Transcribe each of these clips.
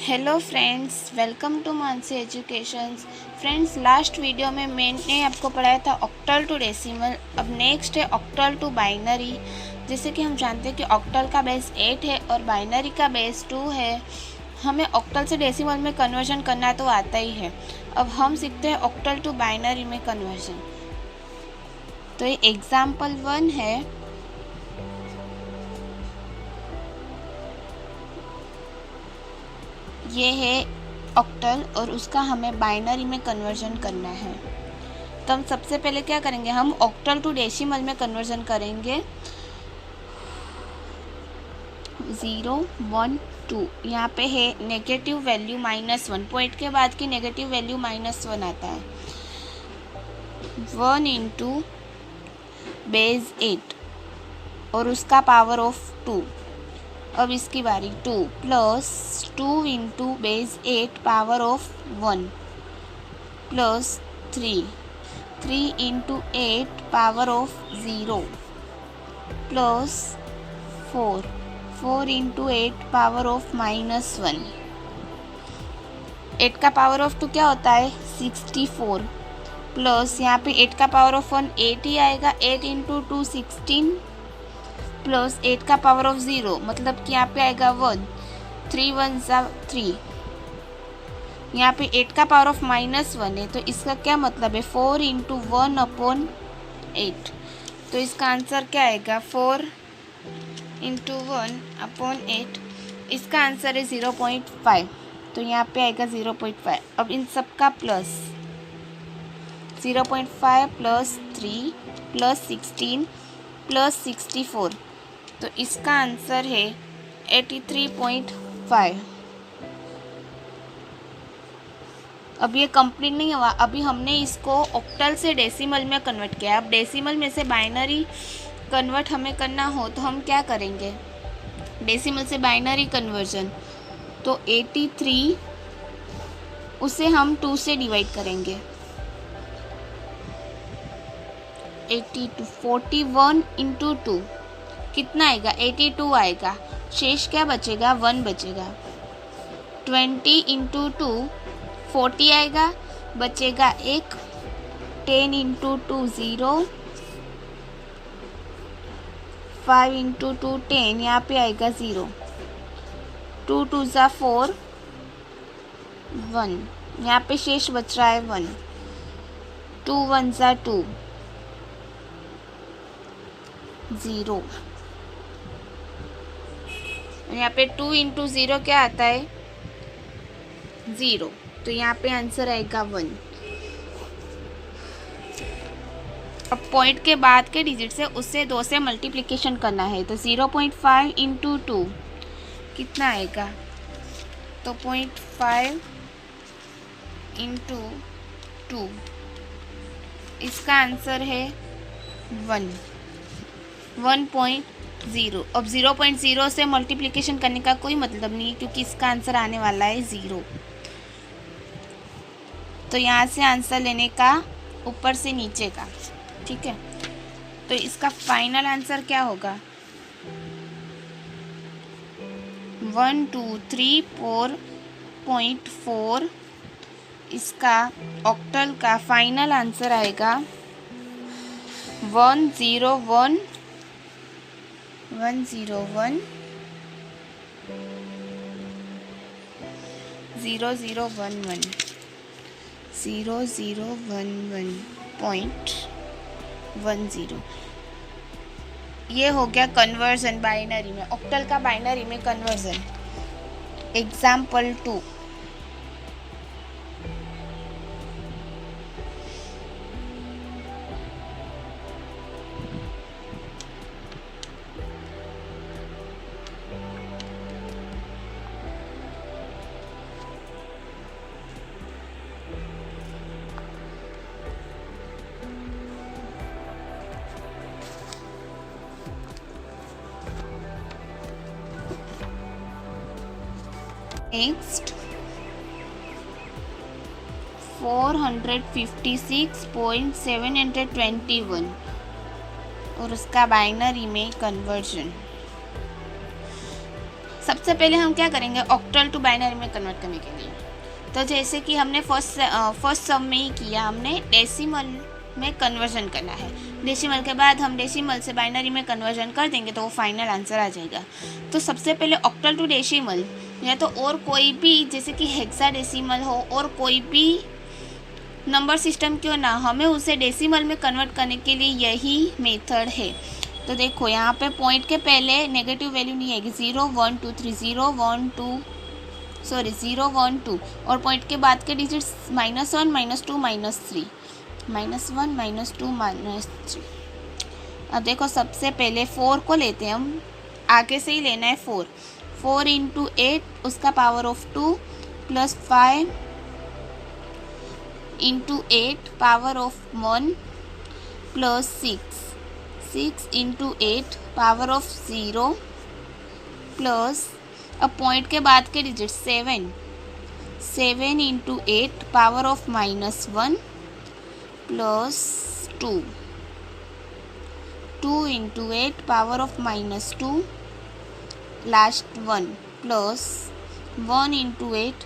Hello friends, welcome to Mansi educations. Friends, last video में मैंने आपको पढ़ाया था ऑक्टल टू डेसिमल। अब नेक्स्ट है ऑक्टल टू बाइनरी। जैसे कि हम जानते हैं कि ऑक्टल का बेस 8 है और बाइनरी का बेस 2 है। हमें ऑक्टल से डेसिमल में कन्वर्जन करना तो आता ही है। अब हम सीखते हैं ऑक्टल टू बाइनरी में कन्वर्जन। तो ये एग्जाम्पल 1 है। ये है ऑक्टल और उसका हमें बाइनरी में कन्वर्जन करना है। तो हम सबसे पहले क्या करेंगे, हम ऑक्टल टू डेसिमल में कन्वर्जन करेंगे। 0 1 2 यहाँ पे है नेगेटिव वैल्यू -1, पॉइंट के बाद की नेगेटिव वैल्यू -1 आता है। 1 इंटू बेस 8 और उसका पावर ऑफ 2। अब इसकी बारी 2 plus 2 into base 8 power of 1 plus 3 into 8 power of 0 plus 4 into 8 power of -1। 8 का पावर ऑफ 2 क्या होता है 64 प्लस यहाँ पे 8 का पावर ऑफ 1 8 ही आएगा। 8 इंटू 2 16 प्लस 8 का पावर ऑफ 0 मतलब कि यहाँ पे आएगा 1। 3 1 3। यहाँ पे 8 का पावर ऑफ -1 है तो इसका क्या मतलब है 4 इंटू 1/8। तो इसका आंसर क्या आएगा 4 इंटू 1/8। इसका आंसर है 0.5। तो यहाँ पे आएगा 0.5। अब इन सब का प्लस 0.5 प्लस 3 प्लस 16 प्लस 64। तो इसका आंसर है 83.5। अब ये कंप्लीट नहीं हुआ, अभी हमने इसको ऑक्टल से डेसिमल में कन्वर्ट किया। अब डेसिमल में से बाइनरी कन्वर्ट हमें करना हो तो हम क्या करेंगे, डेसिमल से बाइनरी कन्वर्जन। तो 83 उसे हम 2 से डिवाइड करेंगे। 82 41 इंटू 2 कितना आएगा 82 आएगा। शेष क्या बचेगा 1 बचेगा। 20 इंटू 2 40 आएगा, बचेगा 1। 10 इंटू 2 0। 5 इंटू 2 10 यहाँ पे आएगा 0। 2 2 ज़ा 4 1 यहाँ पे शेष बच रहा है 1। 2 1 ज़ा 2 0। यहाँ पे 2 इंटू 0 क्या आता है 0। तो यहाँ पे आंसर आएगा 1। अब पॉइंट के बाद के डिजिट से उससे 2 से मल्टीप्लिकेशन करना है। तो 0.5 इंटू 2 कितना आएगा, तो 0.5 इंटू 2 इसका आंसर है 1.0। अब 0.0 से मल्टीप्लिकेशन करने का कोई मतलब नहीं क्योंकि इसका आंसर आने वाला है 0। तो यहाँ से आंसर लेने का ऊपर से नीचे का, ठीक है। तो इसका फाइनल आंसर क्या होगा 123.4। इसका ऑक्टल का फाइनल आंसर आएगा 101 101 0011 0011.10। ये हो गया कन्वर्जन बाइनरी में, ऑक्टल का बाइनरी में कन्वर्जन। एग्जाम्पल 2। नेक्स्ट 456.721 और उसका बाइनरी में कन्वर्जन। सबसे पहले हम क्या करेंगे, ऑक्टल टू बाइनरी में कन्वर्ट करने के लिए। तो जैसे कि हमने फर्स्ट सम में ही किया, हमने डेसिमल में कन्वर्जन करना है। डेसिमल के बाद हम डेसिमल से बाइनरी में कन्वर्जन कर देंगे तो वो फाइनल आंसर आ जाएगा। तो सबसे पहले ऑक्टल टू डेसिमल, या तो और कोई भी, जैसे कि हेक्साडेसिमल हो और कोई भी नंबर सिस्टम क्यों ना, हमें उसे डेसिमल में कन्वर्ट करने के लिए यही मेथड है। तो देखो यहाँ पे पॉइंट के पहले नेगेटिव वैल्यू नहीं आएगी, 0 1 2 3, 0 1 2 0 1 2, और पॉइंट के बाद के डिजिट्स -1 -2 -3, -1 -2 -3। अब देखो सबसे पहले 4 को लेते हैं हम, आगे से ही लेना है 4 × 8 उसका power of 2 plus 5 × 8 power of 1 plus 6 × 8 power of 0 plus, अब पॉइंट के बाद के digit 7 × 8 power of -1 plus 2 × 8 power of -2 last 1 plus 1 × 8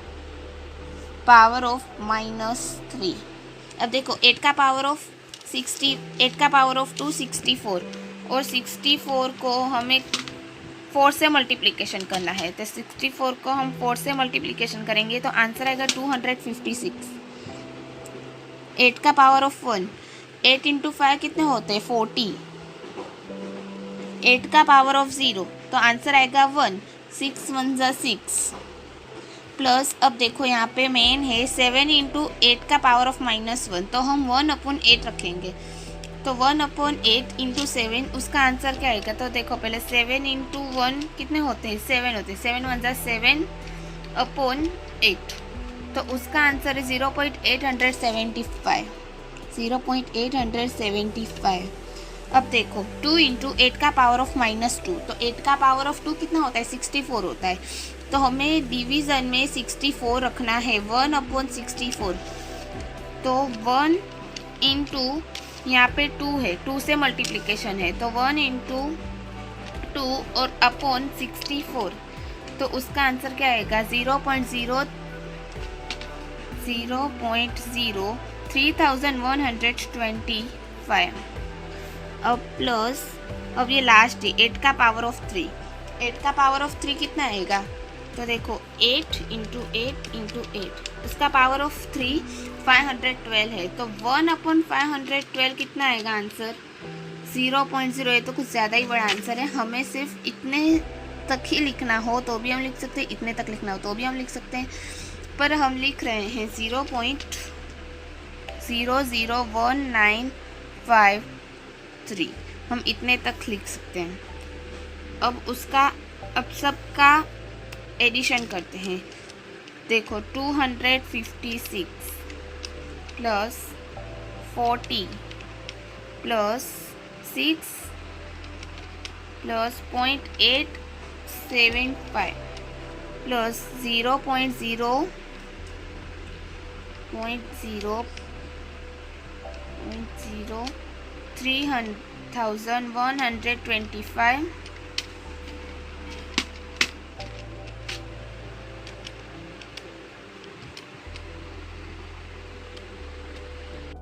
power of -3। अब देखो 8 का पावर ऑफ 2 64, और 64 को हमें 4 से मल्टीप्लिकेशन करना है। तो 64 को हम 4 से मल्टीप्लिकेशन करेंगे तो आंसर आएगा 256। 8 का पावर ऑफ 1, 8 × 5 कितने होते हैं 40। 8 का पावर ऑफ 0 तो आंसर आएगा 1, 6 1 = 6 प्लस, अब देखो यहाँ पे मेन है 7 × 8 का पावर ऑफ -1, तो हम 1/8 रखेंगे। तो 1/8 × 7 उसका आंसर क्या आएगा। तो देखो पहले 7 × 1 कितने होते हैं 7 होते हैं, 7 1 = 7/8, तो उसका आंसर है 0.875। 0.875। अब देखो 2 × 8 का पावर ऑफ -2, तो 8 का पावर ऑफ 2 कितना होता है 64 होता है। तो हमें डिवीज़न में 64 रखना है, 1/64। तो 1 × यहाँ पे 2 है, 2 से मल्टीप्लिकेशन है, तो 1 × 2 और अपॉन 64, तो उसका आंसर क्या आएगा 0.03125। अब प्लस, अब ये लास्ट है 8 का पावर ऑफ 3। 8 का पावर ऑफ 3 कितना आएगा, तो देखो 8 × 8 × 8 उसका पावर ऑफ 3 512 है, तो 1/512 कितना आएगा आंसर 0.0। ये तो कुछ ज़्यादा ही बड़ा आंसर है। हमें सिर्फ इतने तक ही लिखना हो तो भी हम लिख सकते हैं, इतने तक लिखना हो तो भी हम लिख सकते हैं, पर हम लिख रहे हैं 0.00195 हम इतने तक लिख सकते हैं। अब सबका एडिशन करते हैं। देखो 256 plus 40 plus 6 plus 0.875 plus 0.0 3125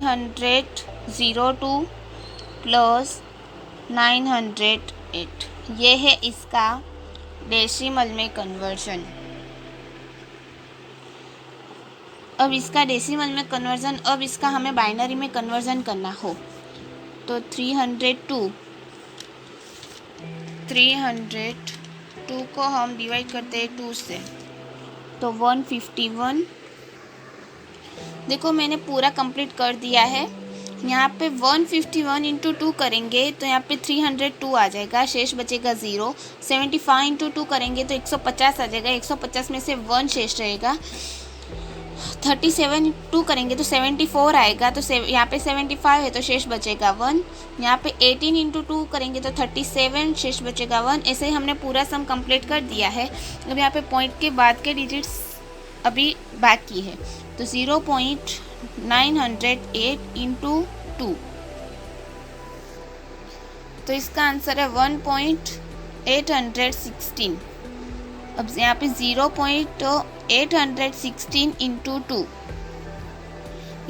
102 plus 908, ये है इसका डेसिमल में कन्वर्जन। अब इसका डेसिमल में कन्वर्जन, अब इसका हमें बाइनरी में कन्वर्जन करना हो तो 302 को हम डिवाइड करते हैं 2 से, तो 151। देखो मैंने पूरा कंप्लीट कर दिया है। यहाँ पे 151 × 2 करेंगे तो यहाँ पे 302 आ जाएगा, शेष बचेगा 0। 75 × 2 करेंगे तो 150 आ जाएगा, 150 में से 1 शेष रहेगा। 37 2 करेंगे तो 74 आएगा, तो यहाँ पे 75 है तो शेष बचेगा 1। यहाँ पे 18 × 2 करेंगे तो 37 शेष बचेगा 1। ऐसे ही हमने पूरा सम कंप्लीट कर दिया है। अब यहाँ पे पॉइंट के बाद के डिजिट्स अभी बाकी है, तो 0.908 × 2, तो इसका आंसर है 1.816। अब यहाँ पे 0.816 इंटू 2,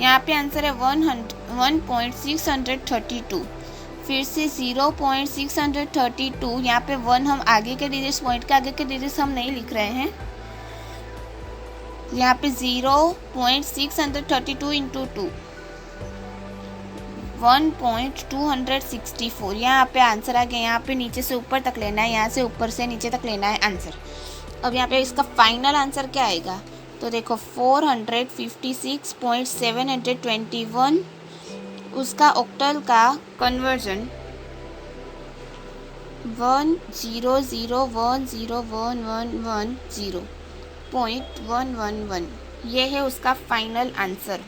यहाँ पे आंसर है 1.632। फिर से 0.632, यहाँ पे 1 हम आगे के डिजिट्स, पॉइंट के आगे के डिजिट्स हम नहीं लिख रहे हैं। यहाँ पे 0.632 इंटू 2 1.264, यहाँ पे आंसर आ गया। यहाँ पे नीचे से ऊपर तक लेना है, यहाँ से ऊपर से नीचे तक लेना है आंसर। अब यहाँ पे इसका फाइनल आंसर क्या आएगा, तो देखो 456.721, उसका ऑक्टल का कन्वर्जन 100101110.111, ये है उसका फाइनल आंसर।